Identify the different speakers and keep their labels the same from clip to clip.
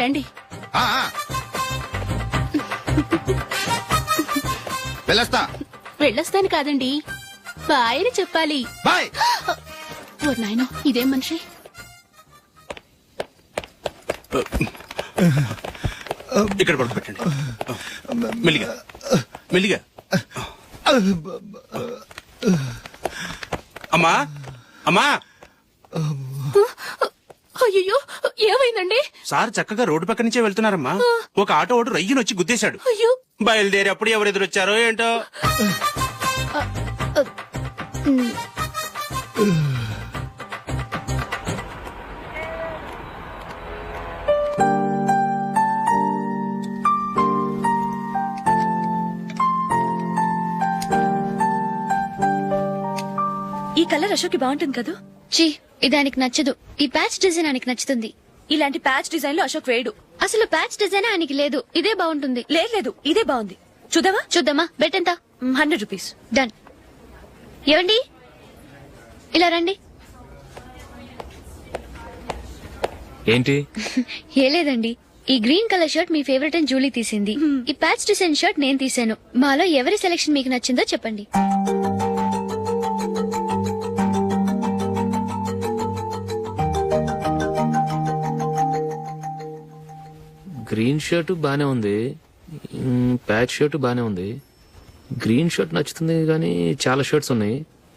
Speaker 1: రండి. వెళ్ళొస్తాను కాదండి, బాయ్ అని చెప్పాలి.
Speaker 2: బాయ్.
Speaker 1: ఓ నాయనో, ఇదేం మనిషి.
Speaker 2: ఇక్కడ పడుకోబెట్టండి. మెల్లిగా మెల్లిగా. అమ్మా అమ్మా.
Speaker 1: అయ్యో, ఏమైందండి?
Speaker 2: సార్ చక్కగా రోడ్డు పక్క నుంచే వెళ్తున్నారమ్మా. ఒక ఆటో ఓడు రయ్యను వచ్చి గుద్దేశాడు.
Speaker 1: అయ్యో.
Speaker 2: బయలుదేరి అప్పుడు ఎవరు ఎదురొచ్చారో ఏంటో.
Speaker 3: ఈ కలర్ అశోక్కి బాగుంటుంది కదా.
Speaker 4: చీ, ఇదానికి నచ్చదు. ఈ ప్యాచ్ డిజైన్ ఆయనకి నచ్చుతుంది.
Speaker 3: ఇలాంటి ప్యాచ్ డిజైన్ లో అశోక్ వేడు.
Speaker 4: అసలు ప్యాచ్ డిజైన్ ఆయనకి లేదు. ఇదే బాగుంటుంది.
Speaker 3: లేదు, ఇదే బాగుంది. చూద్దామా?
Speaker 4: చూద్దామా. బెట్ ఎంత?
Speaker 3: 100 రూపీస్.
Speaker 4: డన్. ఏవండి, ఇలా రండి.
Speaker 5: ఏంటి?
Speaker 4: ఏ లేదండి, ఈ గ్రీన్ కలర్ షర్ట్ మీ ఫేవరెట్ అని జూలీ తీసింది. ఈ ప్యాచ్ డిజైన్ షర్ట్ నేను తీసాను. మాలో ఎవరి సెలెక్షన్ మీకు నచ్చిందో చెప్పండి.
Speaker 5: గ్రీన్ షర్ట్ బానే ఉంది, ప్యాచ్ షర్ట్ బానే ఉంది. గ్రీన్ షర్ట్ నచ్చుతుంది కానీ చాలా షర్ట్స్ ఉన్నాయి,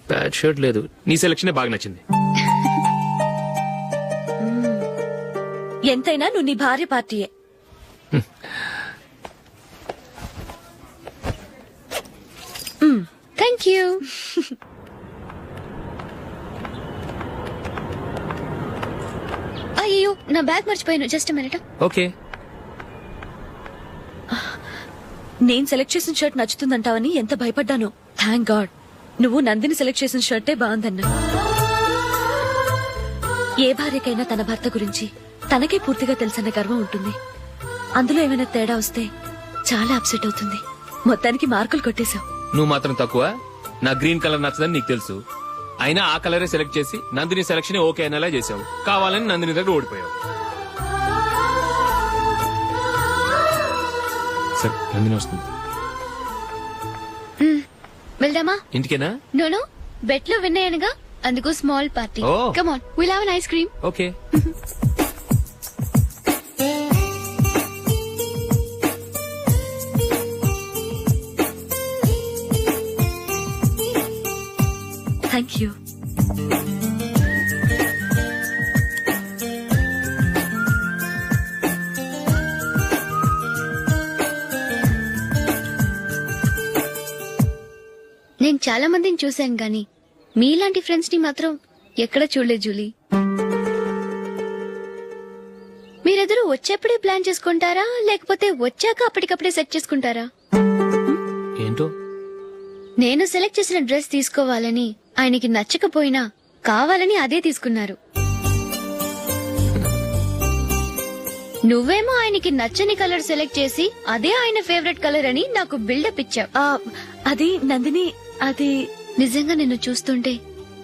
Speaker 5: ప్యాచ్ షర్ట్ లేదు. నీ సెలెక్షన్ బాగా నచ్చింది.
Speaker 3: ఎంతైనా నువ్వు నీ భార్య పార్టీయే.
Speaker 4: Thank you. అయ్యో, నా బ్యాగ్ మర్చిపోయాను. Just minute.
Speaker 5: ఓకే.
Speaker 3: నేను సెలెక్ట్ చేసిన షర్ట్ నచ్చుతుందంటావని ఎంత భయపడ్డాను. థ్యాంక్ గాడ్ నువ్వు నందిని సెలెక్ట్ చేసిన షర్టే బాగుందన్నా. ఏ భార్యకైనా తన భర్త గురించి తనకే పూర్తిగా తెలుసన్న గర్వం ఉంటుంది. అందులో ఏమైనా తేడా వస్తే చాలా అప్సెట్ అవుతుంది. మొత్తానికి మార్కులు కొట్టేశావు.
Speaker 5: నువ్వు మాత్రం తక్కువ. నా గ్రీన్ కలర్ నచ్చదని నీకు తెలుసు, అయినా ఆ కలరే సెలెక్ట్ చేసి నందిని సెలెక్షన్ ఓకే అనేలా చేసావు. కావాలని నందిని దగ్గర ఓడిపోయావు. సరే, నందిని వస్తుంది.
Speaker 4: వెళ్దామా?
Speaker 5: ఇంటికేనా?
Speaker 4: నోను, బెట్ లో విన్ అయ్యానుగా, అందుకు small party.
Speaker 5: Oh.
Speaker 4: Come on, will have an ice cream.
Speaker 5: Okay.
Speaker 3: Thank you.
Speaker 4: నేను చాలా మందిని చూశాను గాని మీలాంటి ఫ్రెండ్స్ ని మాత్రం ఎక్కడ చూడలేదు జూలీ. మీరెదరూ వచ్చేప్పుడే ప్లాన్ చేసుకుంటారా, లేకపోతే వచ్చాక అప్పటికప్పుడే సెట్ చేసుకుంటారా?
Speaker 5: ఏంటో,
Speaker 4: నేను సెలెక్ట్ చేసిన డ్రెస్ తీసుకోవాలని ఆయనకి నచ్చకపోయినా కావాలని అదే తీసుకున్నారు. నువ్వేమో ఆయనకి నచ్చని కలర్ సెలెక్ట్ చేసి అదే ఆయన ఫేవరెట్ కలర్ అని నాకు బిల్డప్ ఇచ్చావు.
Speaker 3: అది నందిని, అది
Speaker 4: నిజంగా నిన్ను చూస్తుంటే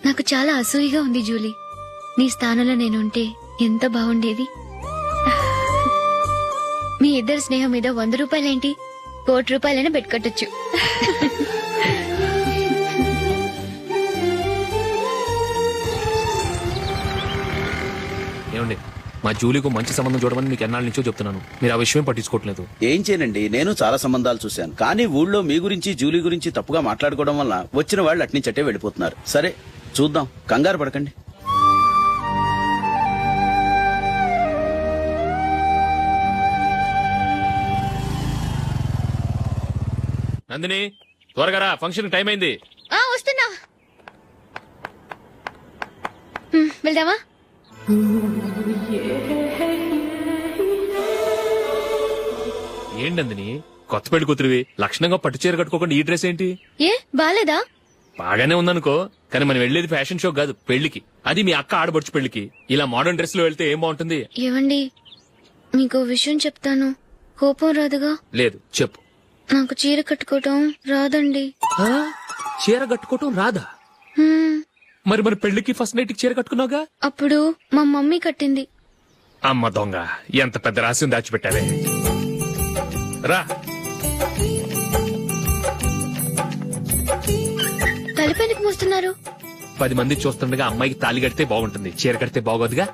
Speaker 4: నాకు చాలా అసూయగా ఉంది జూలీ. నీ స్థానంలో నేనుంటే ఎంత బాగుండేది. మీ ఇద్దరు స్నేహం మీద 100 రూపాయలేంటి, 1 కోటి రూపాయలైనా పెట్టుకట్టొచ్చు.
Speaker 5: ఏమండి, మా జూలీకు మంచి సంబంధం చూడమని మీకు ఎన్నాళ్ళ నుంచో చెప్తున్నాను, మీరు ఆ విషయం పట్టించుకోవట్లేదు.
Speaker 6: ఏం చేయనండి, నేను చాలా సంబంధాలు చూశాను. కానీ ఊళ్ళో మీ గురించి జూలీ గురించి తప్పుగా మాట్లాడుకోవడం వల్ల వచ్చిన వాళ్ళు అట్నుంచటే వెళ్ళిపోతున్నారు. సరే చూద్దాం, కంగారు పడకండి.
Speaker 5: నందిని, త్వరగా రా, ఫంక్షన్ టైం అయింది.
Speaker 4: వస్తున్నా. వెళ్దామా?
Speaker 5: ఏంటి నందిని, కొత్త పెళ్లి కూతురివి, లక్షణంగా పట్టు చీర కట్టుకోకుండా ఈ డ్రెస్ ఏంటి?
Speaker 4: ఏ బాలేదా?
Speaker 5: బాగానే ఉందనుకో, కానీ మనం వెళ్లేది ఫ్యాషన్ షో కాదు, పెళ్లికి. అది మీ అక్క ఆడబడుచు పెళ్లికి. ఇలా మోడర్న్ డ్రెస్ లో వెళ్తే ఏం బాగుంటుంది?
Speaker 4: ఏవండి, మీకు విషయం చెప్తాను, కోపం రాదుగా?
Speaker 5: లేదు, చెప్పు.
Speaker 4: నాకు చీర కట్టుకోవటం రాదండి.
Speaker 5: చీర కట్టుకోవటం రాదా? మరి మన పెళ్లికి ఫస్ట్ నైట్ చీర కట్టుకున్నావుగా?
Speaker 4: అప్పుడు మా మమ్మీ కట్టింది.
Speaker 5: అమ్మ దొంగ, ఎంత పెద్ద రహస్యం దాచిపెట్టావే. రా.
Speaker 4: తలపెందుకు మూస్తున్నారు?
Speaker 5: 10 మంది చూస్తుండగా అమ్మాయికి తాళి కడితే బాగుంటుంది, చీర కడితే బాగోదుగా.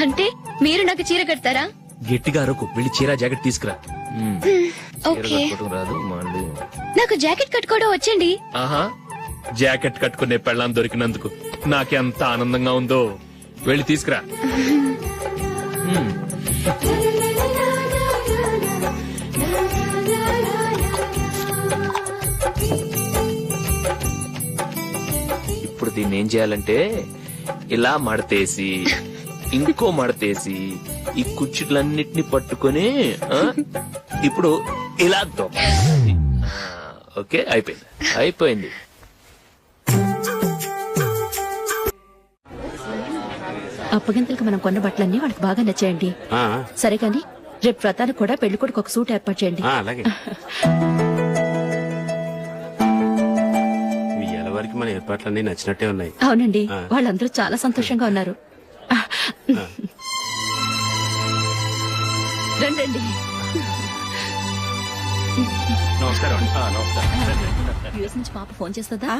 Speaker 4: అంటే మీరు నాకు చీర కడతారా?
Speaker 5: గట్టిగా అరకు, వెళ్ళి చీర జాకెట్ తీసుకురా. చీర
Speaker 4: ఓకే.
Speaker 5: కట్టుకోవడం రాదు మళ్ళీ.
Speaker 4: నాకు జాకెట్ కట్టుకోవడం వచ్చండి.
Speaker 5: ఆహా, జాకెట్ కట్టుకునే పెళ్ళాం దొరికినందుకు నాకెంత ఆనందంగా ఉందో. వెళ్ళి తీసుకురా. ఇప్పుడు దీన్ని ఏం చేయాలంటే ఇలా మడతేసి ఇంకో మడతేసి ఈ కుర్చీలన్నిటిని పట్టుకొని ఇప్పుడు ఇలా దొక్కాలి. ఓకే, అయిపోయింది.
Speaker 3: అప్పగింతలకు మనం కొన్న బట్టలన్నీ వాళ్ళకి బాగా నచ్చాయండి. సరే కానీ రేపు వ్రతానికి కూడా పెళ్లి కొడుకు ఒక సూట్ ఏర్పాటు చేయండి.
Speaker 2: అలాగే. ఇవాళ వరకు మన ఏర్పాట్లన్నీ నచ్చినట్టే ఉన్నాయి.
Speaker 3: అవునండి, వాళ్ళందరూ చాలా సంతోషంగా ఉన్నారు. రండి.
Speaker 2: నమస్కారం.
Speaker 3: యూఎస్ నుంచి పాప ఫోన్ చేస్తుందా?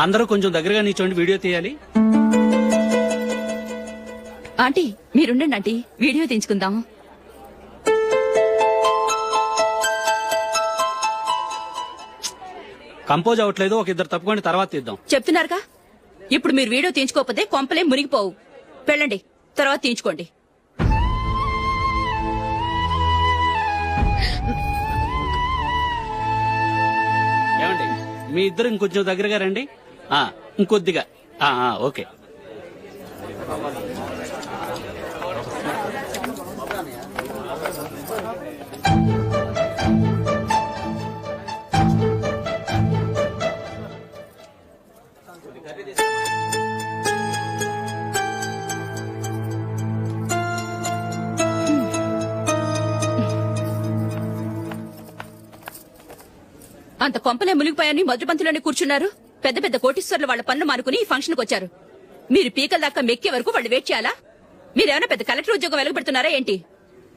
Speaker 7: అందరూ కొంచెం దగ్గరగా నిల్చోండి, వీడియో తీయాలి.
Speaker 3: ఆంటీ మీరుండండి ఆంటీ, వీడియో తీయించుకుందాం.
Speaker 7: కంపోజ్ అవ్వట్లేదు, ఒక ఇద్దరు తప్పుకోండి, తర్వాత తీద్దాం.
Speaker 8: చెప్తున్నారుగా, ఇప్పుడు మీరు వీడియో తీయించుకోకపోతే కొంపలే మునిగిపోవు. వెళ్ళండి, తర్వాత తీయించుకోండి.
Speaker 7: ఏమండి, మీ ఇద్దరు ఇంకొంచెం దగ్గరగా రండి. ఇంకొద్దిగా. ఓకే.
Speaker 8: అంత కొంపలే మునిగిపోయాని మొదటి పంతిలోనే కూర్చున్నారు. పెద్ద పెద్ద కోటీశ్వర్లు వాళ్ళ పనులు మానుకుని ఈ ఫంక్షన్ కు వచ్చారు. మీరు పీకల దాకా మెక్కే వరకు వాళ్ళు వెయిట్ చేయాలా? మీరేమైనా పెద్ద కలెక్టర్ ఉద్యోగం వెలగబెడుతున్నారా ఏంటి?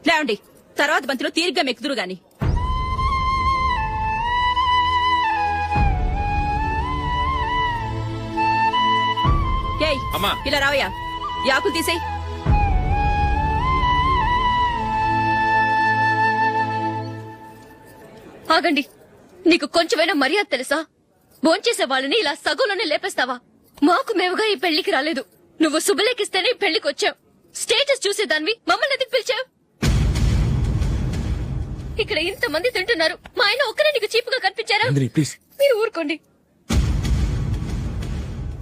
Speaker 8: లేవండి, తర్వాత బంతిలో తీరిగ్గా మెక్కుదురు గాని. ఏయ్, ఇలా రావయ్యా, యాకులు తీసేయ్.
Speaker 4: ఆగండి, నీకు కొంచెమైనా మర్యాద తెలుసా? భోంచేసే వాళ్ళని ఇలా సగంలోనే లేపేస్తావా? మాకు మేముగా ఈ పెళ్లికి రాలేదు. నువ్వు శుభలేఖిస్తేనే ఈ పెళ్లికి వచ్చావు. స్టేటస్ చూసేదానివి మమ్మల్ని ఎందుకు పిలిచావు? ఇక్కడ ఇంతమంది తింటున్నారు, మా ఆయన ఒక్కరే నీకు చీపుగా కనిపించారా? మీరు ఊరుకోండి.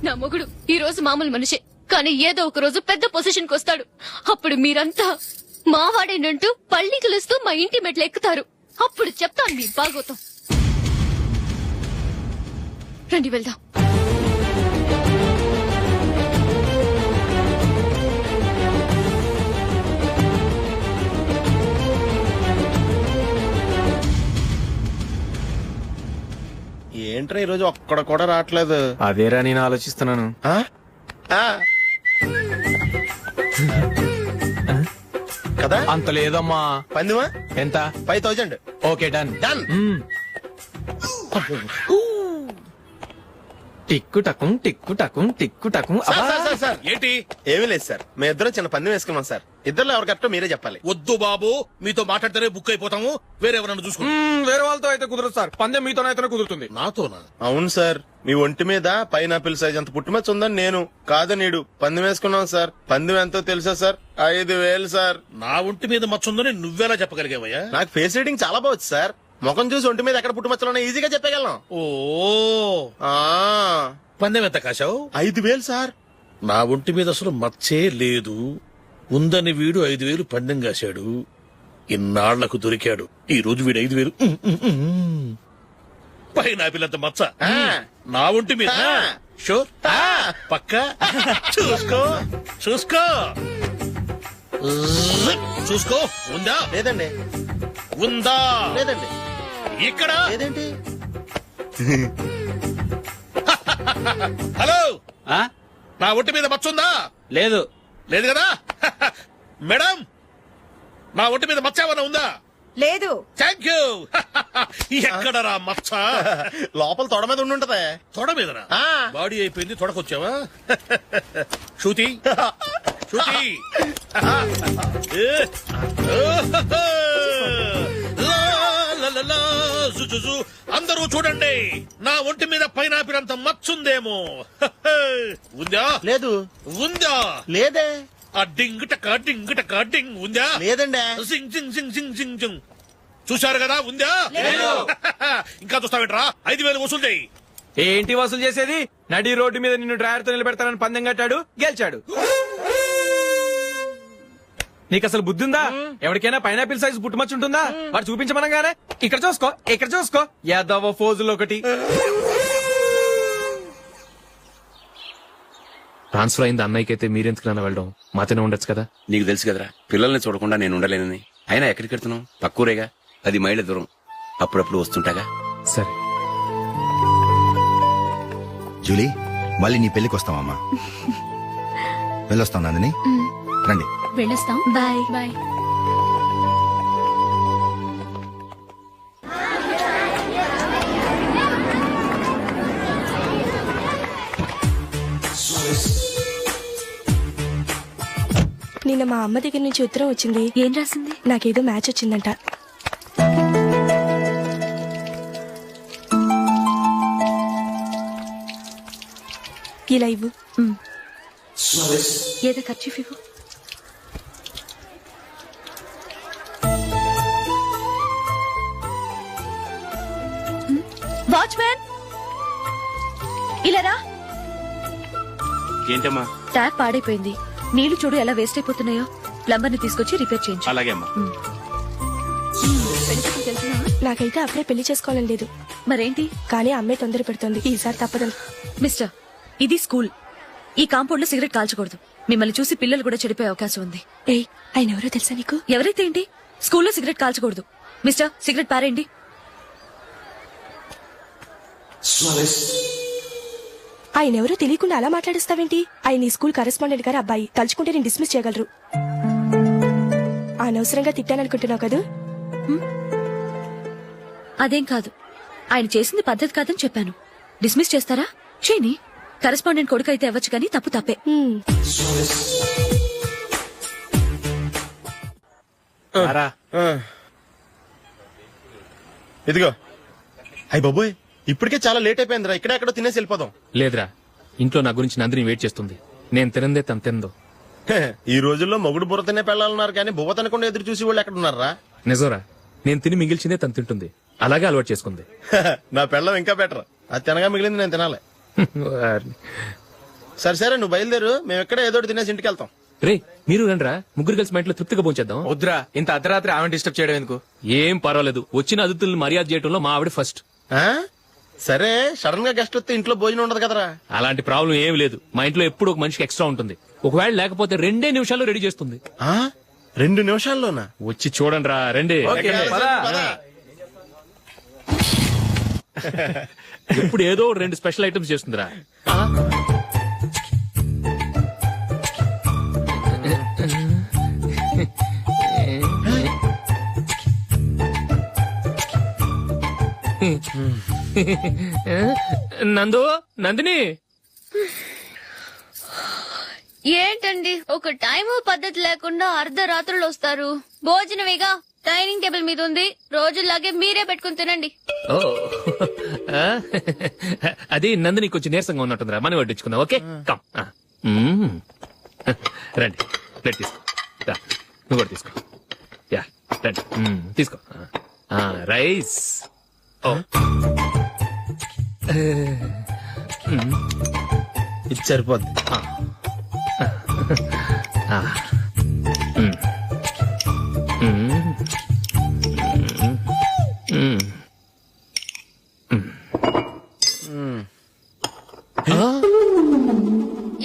Speaker 4: నా మొగుడు ఈ రోజు మామూలు మనిషే, కానీ ఏదో ఒక రోజు పెద్ద పొజిషన్ కు వస్తాడు. అప్పుడు మీరంతా మావాడేనంటూ పళ్ళి కలుస్తూ మా ఇంటి మెట్లు ఎక్కుతారు. అప్పుడు చెప్తాను మీ బాగోతాం. రండి వెళ్దాం.
Speaker 9: ఏంట్రా ఈరోజు ఒక్కడ కూడా రావట్లేదు?
Speaker 5: అదేరా నేను ఆలోచిస్తున్నాను.
Speaker 9: కదా
Speaker 5: అంత లేదమ్మా.
Speaker 9: పందిమా
Speaker 5: ఎంత?
Speaker 9: 5000.
Speaker 5: Okay, done.
Speaker 9: డన్.
Speaker 5: టిక్కు టకుం టిక్కు టకుం టిక్కు టకుం.
Speaker 9: సార్
Speaker 10: ఏంటి?
Speaker 9: ఏమీ లేదు సార్, మేము ఇద్దరం చిన్న పందెం వేసుకున్నాం సార్. ఇద్దరు ఎవరు కరెక్టో మీరే చెప్పాలి.
Speaker 10: వద్దు బాబు, మీతో మాట్లాడితేనే బుక్ అయిపోతాము. వేరే ఎవరన్నా చూసుకుంటాం.
Speaker 5: వేరే వాళ్ళతో అయితే కుదరదు సార్, పందెం మీతోనైతేనే కుదురుతుంది.
Speaker 10: నాతోనా?
Speaker 9: అవును సార్, మీ ఒంటి మీద పైనాపిల్ సైజ్ అంత పుట్టుమచ్చ ఉందని నేను కాదనీడు పందెం వేసుకున్నాం సార్. పందెం ఎంతో తెలుసా సార్? 5000 సార్.
Speaker 10: నా ఒంటి మీద మచ్చ ఉందని నువ్వెలా చెప్పగలిగావయ్యా?
Speaker 9: నాకు ఫేస్ రీడింగ్ చాలా బాగుంది సార్. ముఖం చూసి ఒంటి మీద ఎక్కడ పుట్టుమచ్చలో ఈజీగా చెప్పగలను.
Speaker 10: ఓ, పందెం ఎంత కాశావు?
Speaker 9: 5000 సార్.
Speaker 10: నా ఒంటి మీద అసలు మచ్చే లేదు. ఉందని వీడు 5000 పందెం కాశాడు. ఇన్నాళ్లకు దొరికాడు. ఈ రోజు వీడు 5000 పైనాపిలంత మచ్చ నా ఒంటి మీద. షూర్, పక్క చూసుకో చూసుకో చూసుకో. ఉందా?
Speaker 9: లేదండి.
Speaker 10: ఉందా?
Speaker 9: లేదండి.
Speaker 10: ఇక్కడ
Speaker 9: ఏదేంటి
Speaker 10: హలో
Speaker 7: ఆ?
Speaker 10: నా ఒంటి మీద మచ్చుందా?
Speaker 7: లేదు.
Speaker 10: లేదు కదా? మేడం నా ఒంటి మీద మచ్చ ఏమైనా ఉందా?
Speaker 8: లేదు.
Speaker 10: Thank you. ఎక్కడరా మచ్చ?
Speaker 9: లోపల తొడ మీద ఉండుంటదే.
Speaker 10: తొడ మీదరా?
Speaker 9: ఆ.
Speaker 10: బాడీ అయిపోయింది, తొడకొచ్చావా? శృతి శృతి ఏ. లా, లా, లా, లా, జు, జు, జు. అందరూ చూడండి, నా ఒంటి మీద పైనాపిల్ అంత మచ్చుందేమో. ఉందా?
Speaker 9: లేదు.
Speaker 10: ఉందా?
Speaker 9: లేదే.
Speaker 10: ఆ డింగ్ టక డింగ్ టక డింగ్ ఉందా?
Speaker 9: లేదండి.
Speaker 10: జింగ్ జింగ్ జింగ్ జింగ్ జింగ్ జింగ్. చూశారు కదా, ఉందా? ఇంకా చూస్తావేంట్రా? 5,000 వసూలు చేయి.
Speaker 11: ఏంటి వసూలు చేసేది? నడి రోడ్డు మీద నిన్ను డ్రైవర్ తో నిలబెడతానని పందెం కట్టాడు, గెలిచాడు. నీకు అసలు బుద్ధి ఉందా? ఎవరికైనా పైనాపిల్ సైజ్ పుట్టుమచ్చు ఉంటుందా? వాడు చూపించమనగానే ఇక్కడ చూసుకో, ఇక్కడ చూసుకో, యాదవ ఫోజులు ఒకటి.
Speaker 5: ట్రాన్స్ఫర్ అయింది అన్నయ్యకైతే మీరెందుకు నాన్న వెళ్ళడం? మాతోనే ఉండొచ్చు కదా.
Speaker 6: నీకు తెలుసు కదరా, పిల్లల్ని చూడకుండా నేను ఉండలేనని. అయినా ఎక్కడికి వెళ్తున్నావు? పక్కూరేగా, 10 మైళ్ళ దూరం. అప్పుడప్పుడు వస్తుంటాగా.
Speaker 5: సరే.
Speaker 12: జూలీ, మళ్ళీ నీ పెళ్లికి వస్తామమ్మా. వెళ్ళొస్తాం నందిని, రండి.
Speaker 1: వెళ్ళొస్తాం.
Speaker 3: బాయ్.
Speaker 1: బాయ్.
Speaker 13: నిన్న మా అమ్మ దగ్గర నుంచి ఉత్తరం వచ్చింది.
Speaker 3: ఏం రాసింది?
Speaker 13: నాకేదో మ్యాచ్ వచ్చిందంట. ఇలా ఇవ్వు.
Speaker 3: ఏదో ఖర్చు ఇవ్వు. వాచ్మ్యాన్, ఇలా రా.
Speaker 2: ఏంటమ్మా?
Speaker 3: ట్యాప్ పాడైపోయింది. నీళ్లు చూడు ఎలా వేస్ట్ అయిపోతున్నాయో. ప్లంబర్ ని తీసుకొచ్చి రిపేర్ చేయించు.
Speaker 2: అలాగే అమ్మా.
Speaker 13: నాకైతే అప్పుడే పెళ్లి చేసుకోవాలని లేదు.
Speaker 3: మరేంటి?
Speaker 13: కానీ అమ్మే తొందర పెడుతోంది. ఈసారి తప్పదు.
Speaker 3: మిస్టర్, ఇది స్కూల్. ఈ కాంపౌండ్ లో సిగరెట్ కాల్చకూడదు. మిమ్మల్ని చూసి పిల్లలు కూడా చెడిపోయే అవకాశం ఉంది.
Speaker 13: ఏయ్, ఆయన ఎవరో తెలుసా నీకు?
Speaker 3: ఎవరైతే ఏంటి, స్కూల్లో సిగరెట్ కాల్చకూడదు. మిస్టర్, సిగరెట్ పారేయండి.
Speaker 13: ఆయన ఎవరో తెలియకుండా అలా మాట్లాడిస్తావేంటి? ఆయన ఈ స్కూల్ కరెస్పాండెంట్ గారు అబ్బాయి. తలుచుకుంటే నేను డిస్మిస్ చేయగలరు. అనవసరంగా తిట్టాననుకుంటున్నావు కదూ?
Speaker 3: అదేం కాదు, ఆయన చేసింది పద్ధతి కాదని చెప్పాను. డిస్మిస్ చేస్తారా? చేయని. కరెస్పాండెంట్ కొడుకు అయితే అవ్వచ్చు, కానీ తప్పు తప్పే.
Speaker 9: ఇదిగో. అయ్య బాబోయ్, ఇప్పటికే చాలా లేట్ అయిపోయిందిరా. ఇక్కడెక్కడో తినేసి వెళ్ళిపోదాం.
Speaker 5: లేదురా, ఇంట్లో నా గురించి నందిని వెయిట్ చేస్తుంది. నేను తినందే తను తిందో.
Speaker 9: ఈ రోజుల్లో మొగుడు బుర్ర తినే పెళ్ళాలన్నారు, కానీ బువ్వ తినకుండా ఎదురు చూసి వాళ్ళు ఎక్కడ ఉన్నారా?
Speaker 5: నిజంరా, నేను తిని మిగిల్చిందే తను తింటుంది. అలాగే అలవాటు చేసుకుంది.
Speaker 9: నా పెళ్ళం ఇంకా బెటర్. అది తినగా మిగిలింది నేను తినాలి. సరే సరే, నువ్వు బయలుదేరు. మేము ఎక్కడ ఏదో ఒకటి తినేసి ఇంటికి వెళ్తాం.
Speaker 5: రే, మీరు రండిరా, ముగ్గురు కలిసి మా ఇంట్లో తృప్తిగా పోంచేద్దాం.
Speaker 11: వద్దురా, ఇంత అర్ధరాత్రి ఆమె డిస్టర్బ్ చేయడం ఎందుకు?
Speaker 5: ఏం పర్వాలేదు, వచ్చిన అతిథులను మర్యాద చేయడంలో మా ఆవిడ ఫస్ట్.
Speaker 9: ఆ? సరే, సడన్ గా గెస్ట్ వస్తే ఇంట్లో భోజనం ఉండదు కదరా.
Speaker 5: అలాంటి ప్రాబ్లం ఏం లేదు. మా ఇంట్లో ఎప్పుడు ఒక మనిషికి ఎక్స్ట్రా ఉంటుంది. ఒకవేళ లేకపోతే 2 నిమిషాల్లో రెడీ చేస్తుంది.
Speaker 9: 2 నిమిషాల్లోనా?
Speaker 5: వచ్చి చూడండి రా, రండి. ఇప్పుడు ఏదో 2 స్పెషల్ ఐటమ్స్ చేస్తుందిరా. నందు, నందిని.
Speaker 4: ఏంటండి ఒక టైము పద్ధతి లేకుండా అర్ధరాత్రులు వస్తారు? భోజనమేగా డైనింగ్ టేబుల్ మీద ఉంది. రోజుల్లాగే మీరే పెట్టుకుని తినండి.
Speaker 5: ఓ, అది నందిని కొంచెం నీరసంగా ఉన్నట్టుందిరా. మనం వడ్డించుకుందాం. Okay, come. రండి, ప్లేట్ తీసుకో. రా, నువ్వు కూడా తీసుకో. యా, రండి, తీసుకో. రైస్. ఓ,
Speaker 9: ఇది సరిపోద్ది.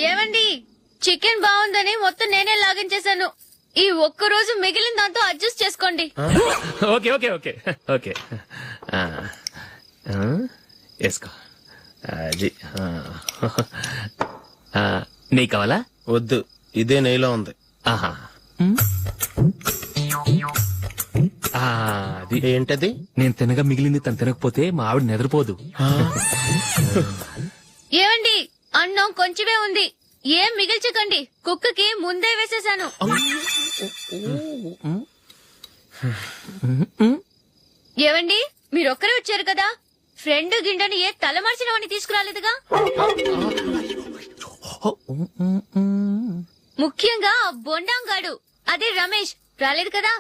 Speaker 4: ఏమండి, చికెన్ బాగుందని మొత్తం నేనే లాగించేశాను. ఈ ఒక్క రోజు మిగిలిన దాంతో అడ్జస్ట్ చేసుకోండి. తీసుకోండి.
Speaker 5: ఓకే ఓకే ఓకే ఓకే వేసుకో అది నెయ్యి కావాలా?
Speaker 9: వద్దు, ఇదే నెయ్యిలో ఉంది.
Speaker 5: ఆహా అది
Speaker 9: ఏంటది?
Speaker 5: నేను తినగా మిగిలింది తను తినకపోతే మా ఆవిడ నిద్రపోదు.
Speaker 4: ఏమండి, అన్నం కొంచెమే ఉంది, ఏం మిగిల్చకండి. కుక్కకి ముందే వేసేసాను. ఏవండి, మీరొక్కరే వచ్చారు కదా, ఫ్రెండ్ గిండెని ఏ తలమార్చిన వాడిని తీసుకురాలేదుగా? ముఖ్యంగా ఆ బొండాంగాడు, అదే రమేష్, రాలేదు కదా?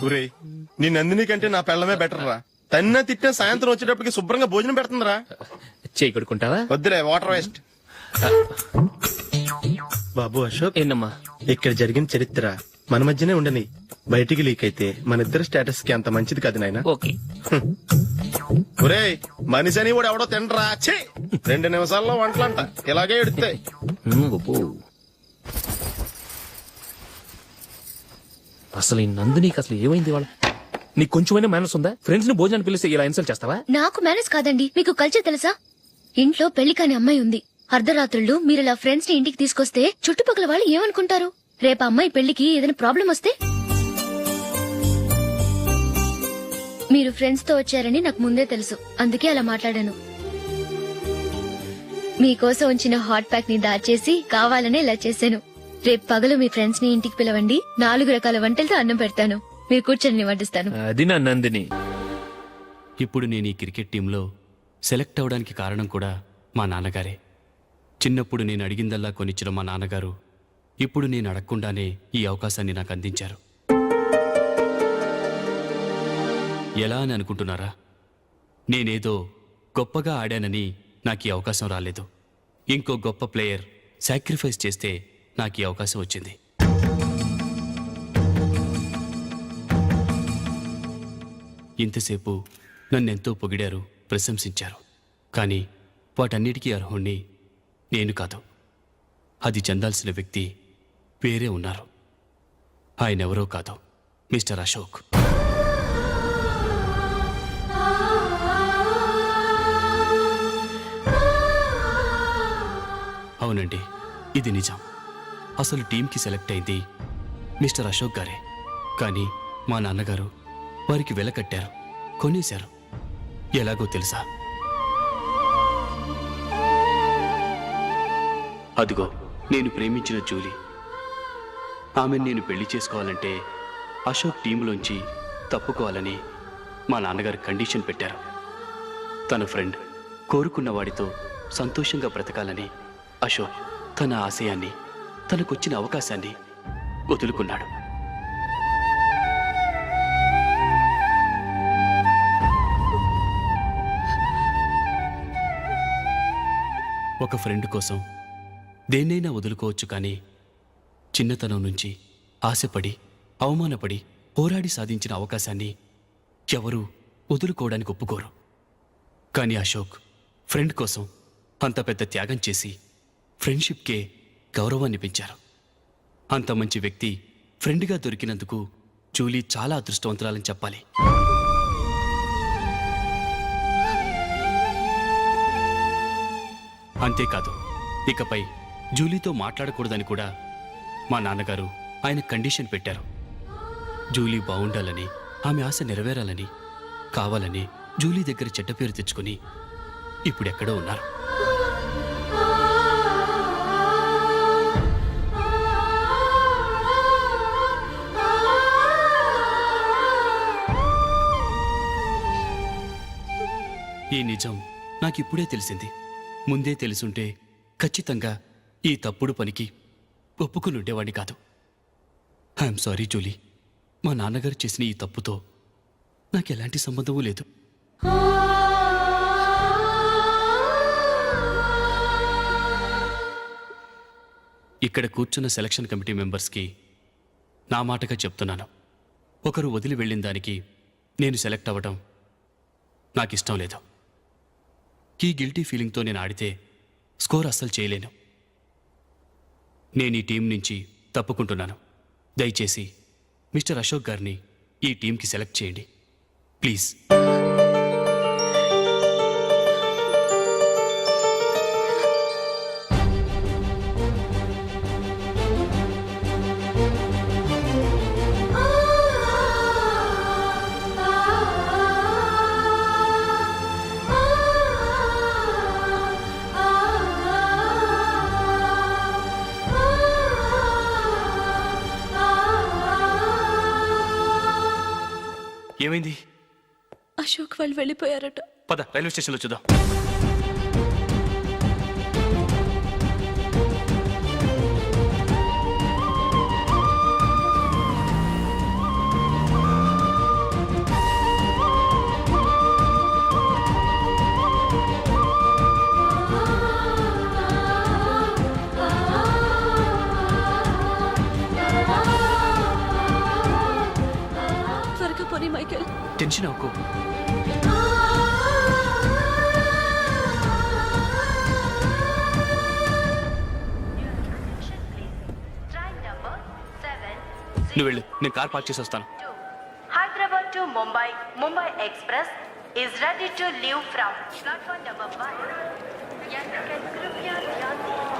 Speaker 9: ఒరేయ్, నీ నందిని కంటే నా పెళ్ళమే బెటర్ రా. తన్న తిట్టిన సాయంత్రం వచ్చేటప్పటికి శుభ్రంగా భోజనం పెడుతుందిరా.
Speaker 5: చేయి కొడుకుంటావా?
Speaker 9: వద్దులే, వాటర్ వేస్ట్. బాబు అశోక్,
Speaker 5: ఏంటమ్మా?
Speaker 9: ఇక్కడ జరిగిన చరిత్ర మన మధ్యనే ఉండని, బయటికి లీక్ అయితే మన ఇద్దరు స్టేటస్ కి అంత మంచిది కాదు నాయన.
Speaker 5: ఓకే.
Speaker 9: ఒరేయ్, మనిషి అని కూడా ఎవడో తినరా. 2 నిమిషాల్లో వంటలంట ఇలాగే ఎడుతాయి.
Speaker 5: అసలు ఈ నందినికి అసలు ఏమైంది వాళ్ళ? నీకు కొంచెమైనా మేనస్ ఉందా? ఫ్రెండ్స్ ని భోజనాన్ని పిలిస్తే ఇలా ఇన్సల్ట్ చేస్తావా?
Speaker 4: నాకు మేనేజ్ కాదండి, మీకు కల్చర్ తెలుసా? ఇంట్లో పెళ్లి కాని అమ్మాయి ఉంది. అర్ధరాత్రుళ్ళు మీరిలా ఫ్రెండ్స్ ని ఇంటికి తీసుకొస్తే చుట్టుపక్కల వాళ్ళు ఏమనుకుంటారు? రేపు అమ్మాయి పెళ్లికి ఏదైనా ప్రాబ్లం వస్తే? మీరు ఫ్రెండ్స్ తో వచ్చారని నాకు ముందే తెలుసు, అందుకే అలా మాట్లాడాను. మీకోసం ఉంచిన హాట్ ప్యాక్ ని దాచేసి కావాలనే ఇలా చేశాను. రేపు పగలు మీ ఫ్రెండ్స్ ని ఇంటికి పిలవండి, 4 రకాల వంటలతో అన్నం పెడతాను. మీరు కూర్చొని వడ్డిస్తాను.
Speaker 5: అది నా నందిని.
Speaker 7: ఇప్పుడు నేను ఈ క్రికెట్ టీంలో సెలెక్ట్ అవడానికి కారణం కూడా మా నాన్నగారే. చిన్నప్పుడు నేను అడిగిందల్లా కొనిచ్చిన మా నాన్నగారు ఇప్పుడు నేను అడగకుండానే ఈ అవకాశాన్ని నాకు అందించారు. ఎలా అని అనుకుంటున్నారా? నేనేదో గొప్పగా ఆడానని నాకు ఈ అవకాశం రాలేదు. ఇంకో గొప్ప ప్లేయర్ సాక్రిఫైస్ చేస్తే నాకు ఈ అవకాశం వచ్చింది. ఇంతసేపు నన్నెంతో పొగిడారు, ప్రశంసించారు. కానీ వాటన్నిటికీ అర్హుణ్ణి నేను కాదు. అది చెందాల్సిన వ్యక్తి వేరే ఉన్నారు. ఆయనెవరో కాదు, మిస్టర్ అశోక్. అవునండి, ఇది నిజం. అసలు టీంకి సెలెక్ట్ అయింది మిస్టర్ అశోక్ గారే. కానీ మా నాన్నగారు వారికి వెల కట్టారు, కొనేశారు. ఎలాగో తెలుసా? అదిగో నేను ప్రేమించిన జూలీ. ఆమెను నేను పెళ్లి చేసుకోవాలంటే అశోక్ టీంలోంచి తప్పుకోవాలని మా నాన్నగారు కండిషన్ పెట్టారు. తన ఫ్రెండ్ కోరుకున్న వాడితో సంతోషంగా బ్రతకాలని అశోక్ తన ఆశయాన్ని, తనకొచ్చిన అవకాశాన్ని వదులుకున్నాడు. ఒక ఫ్రెండ్ కోసం దేన్నైనా వదులుకోవచ్చు, కానీ చిన్నతనం నుంచి ఆశపడి, అవమానపడి, పోరాడి సాధించిన అవకాశాన్ని ఎవరూ వదులుకోవడానికి ఒప్పుకోరు. కానీ అశోక్ ఫ్రెండ్ కోసం అంత పెద్ద త్యాగం చేసి ఫ్రెండ్షిప్కే గౌరవాన్ని పెంచారు. అంత మంచి వ్యక్తి ఫ్రెండ్గా దొరికినందుకు జూలీ చాలా అదృష్టవంతురాలని చెప్పాలి. అంతేకాదు, ఇకపై జూలీతో మాట్లాడకూడదని కూడా మా నాన్నగారు ఆయన కండిషన్ పెట్టారు. జూలీ బాగుండాలని, ఆమె ఆశ నెరవేరాలని, కావాలని జూలీ దగ్గర చెడ్డ పేరు తెచ్చుకుని ఇప్పుడెక్కడో ఉన్నారు. ఈ నిజం నాకిప్పుడే తెలిసింది. ముందే తెలుసుంటే ఖచ్చితంగా ఈ తప్పుడు పనికి ఒప్పుకుని ఉండేవాడిని కాదు. I'm sorry Julie. మా నాన్నగారు చేసిన ఈ తప్పుతో నాకెలాంటి సంబంధమూ లేదు. ఇక్కడ కూర్చున్న సెలక్షన్ కమిటీ మెంబర్స్కి నా మాటగా చెప్తున్నాను. ఒకరు వదిలి వెళ్ళిన దానికి నేను సెలెక్ట్ అవ్వడం నాకిష్టం లేదు. ఈ గిల్టీ ఫీలింగ్తో నేను ఆడితే స్కోర్ అస్సలు చేయలేను. నేను ఈ టీం నుంచి తప్పుకుంటున్నాను. దయచేసి మిస్టర్ అశోక్ గారిని ఈ టీంకి సెలెక్ట్ చేయండి ప్లీజ్. ఏమైంది?
Speaker 3: అశోక్ వాళ్ళు వెళ్ళిపోయారట.
Speaker 7: పద రైల్వే స్టేషన్లో చూద్దాం.
Speaker 3: త్వరగా పోనీ మైకేల్.
Speaker 7: టెన్షన్ అవ్వకు. నువ్వు వెళ్ళు, నేను కార్ పార్క్ చేసి వస్తాను.
Speaker 14: Hyderabad to Mumbai, Mumbai Express is ready to leave from platform number 1. Yes, you can कृपया ध्यान दें.